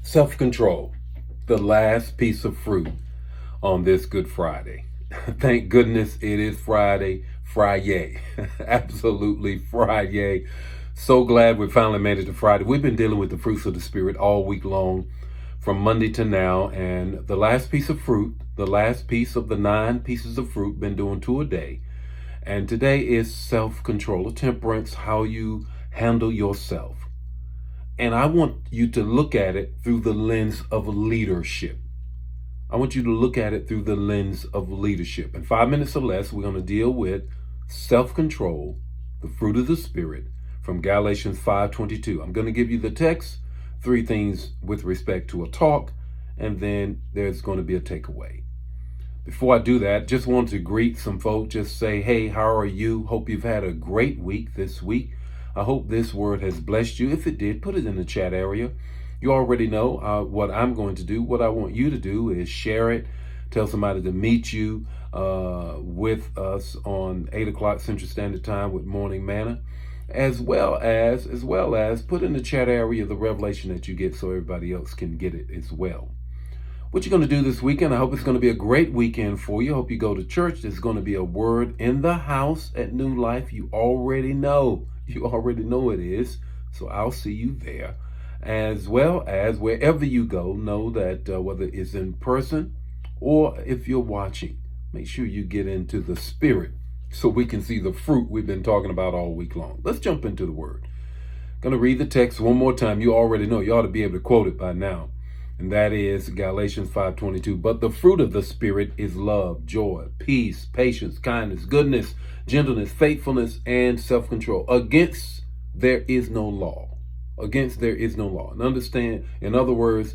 Self-control, the last piece of fruit on this Good Friday. Thank goodness it is Friday. Friday. Absolutely Friday. So glad we finally made it to Friday. We've been dealing with the fruits of the Spirit all week long, from Monday to now. And the last piece of fruit, the last piece of the 9 pieces of fruit, been doing 2 a day. And today is self-control, temperance, how you handle yourself. And I want you to look at it through the lens of leadership. I want you to look at it through the lens of leadership. In 5 minutes or less, we're going to deal with self-control, the fruit of the Spirit, from Galatians 5:22. I'm going to give you the text, 3 things with respect to a talk, and then there's going to be a takeaway. Before I do that, just want to greet some folks, just say, hey, how are you? Hope you've had a great week this week. I hope this word has blessed you. If it did, put it in the chat area. You already know what I'm going to do. What I want you to do is share it. Tell somebody to meet you with us on 8 o'clock Central Standard Time with Morning Manna, as well as put in the chat area the revelation that you get so everybody else can get it as well. What you're going to do this weekend, I hope it's going to be a great weekend for you. I hope you go to church. There's going to be a word in the house at New Life. You already know it is. So I'll see you there. As well as wherever you go, know that whether it's in person or if you're watching, make sure you get into the spirit so we can see the fruit we've been talking about all week long. Let's jump into the word. Going to read the text one more time. You already know. You ought to be able to quote it by now. And that is Galatians 5:22. But the fruit of the Spirit is love, joy, peace, patience, kindness, goodness, gentleness, faithfulness, and self-control. Against there is no law. Against there is no law. And understand, in other words,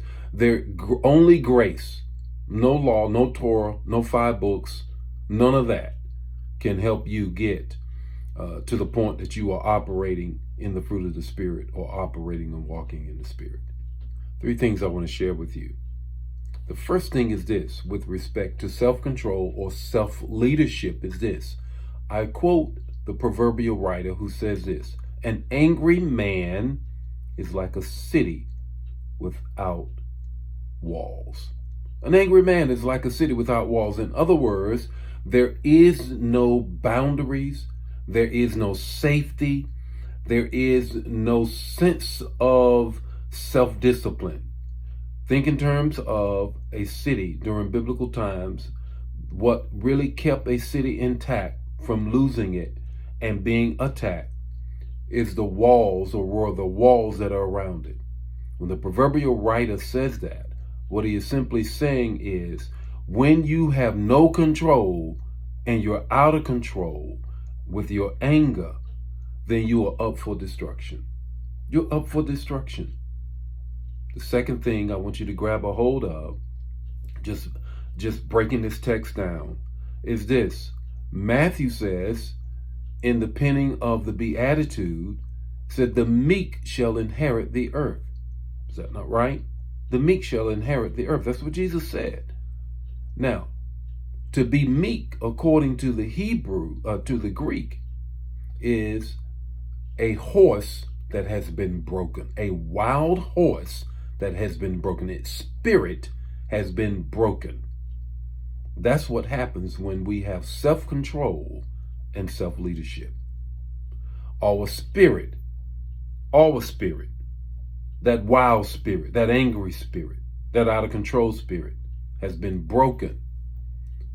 only grace, no law, no Torah, no 5 books, none of that can help you get to the point that you are operating in the fruit of the Spirit or operating and walking in the Spirit. 3 things I want to share with you. The first thing is this, with respect to self-control or self-leadership, is this. I quote the proverbial writer who says this: an angry man is like a city without walls. An angry man is like a city without walls. In other words, there is no boundaries, there is no safety, there is no sense of self-discipline. Think in terms of a city during biblical times. What really kept a city intact from losing it and being attacked is the walls, or the walls that are around it. When the proverbial writer says that, what he is simply saying is, when you have no control and you're out of control with your anger, then you are up for destruction. You're up for destruction. The second thing I want you to grab a hold of, just breaking this text down, is this. Matthew says, in the penning of the Beatitude, said, the meek shall inherit the earth. Is that not right? The meek shall inherit the earth. That's what Jesus said. Now, to be meek, according to the to the Greek, is a horse that has been broken, a wild horse that has been broken. Its spirit has been broken. That's what happens when we have self-control and self-leadership. Our spirit, that wild spirit, that angry spirit, that out of control spirit has been broken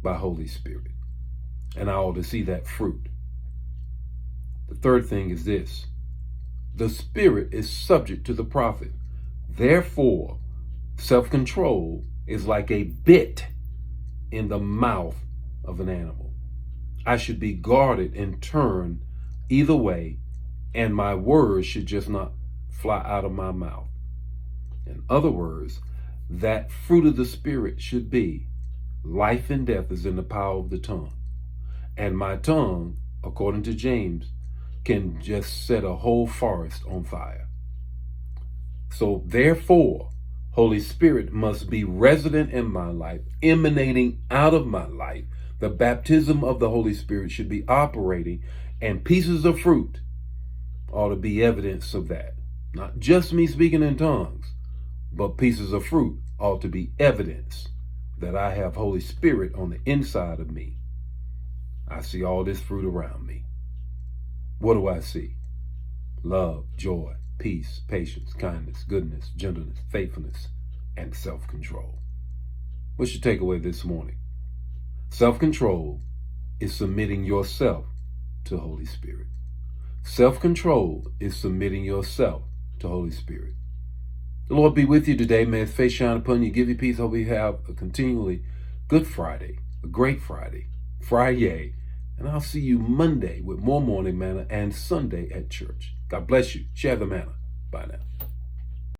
by Holy Spirit. And I ought to see that fruit. The third thing is this. The spirit is subject to the prophet. Therefore, self-control is like a bit in the mouth of an animal. I should be guarded and turned either way, and my words should just not fly out of my mouth. In other words, that fruit of the Spirit should be life and death is in the power of the tongue. And my tongue, according to James, can just set a whole forest on fire. So therefore, Holy Spirit must be resident in my life, emanating out of my life. The baptism of the Holy Spirit should be operating, and pieces of fruit ought to be evidence of that. Not just me speaking in tongues, but pieces of fruit ought to be evidence that I have Holy Spirit on the inside of me. I see all this fruit around me. What do I see? Love, joy, peace, patience, kindness, goodness, gentleness, faithfulness, and self-control. What's your takeaway this morning? Self-control is submitting yourself to Holy Spirit. Self-control is submitting yourself to Holy Spirit. The Lord be with you today. May His face shine upon you, give you peace. Hope you have a continually good Friday, a great Friday, Friday. And I'll see you Monday with more morning manna and Sunday at church. God bless you. Share the manna. Bye now.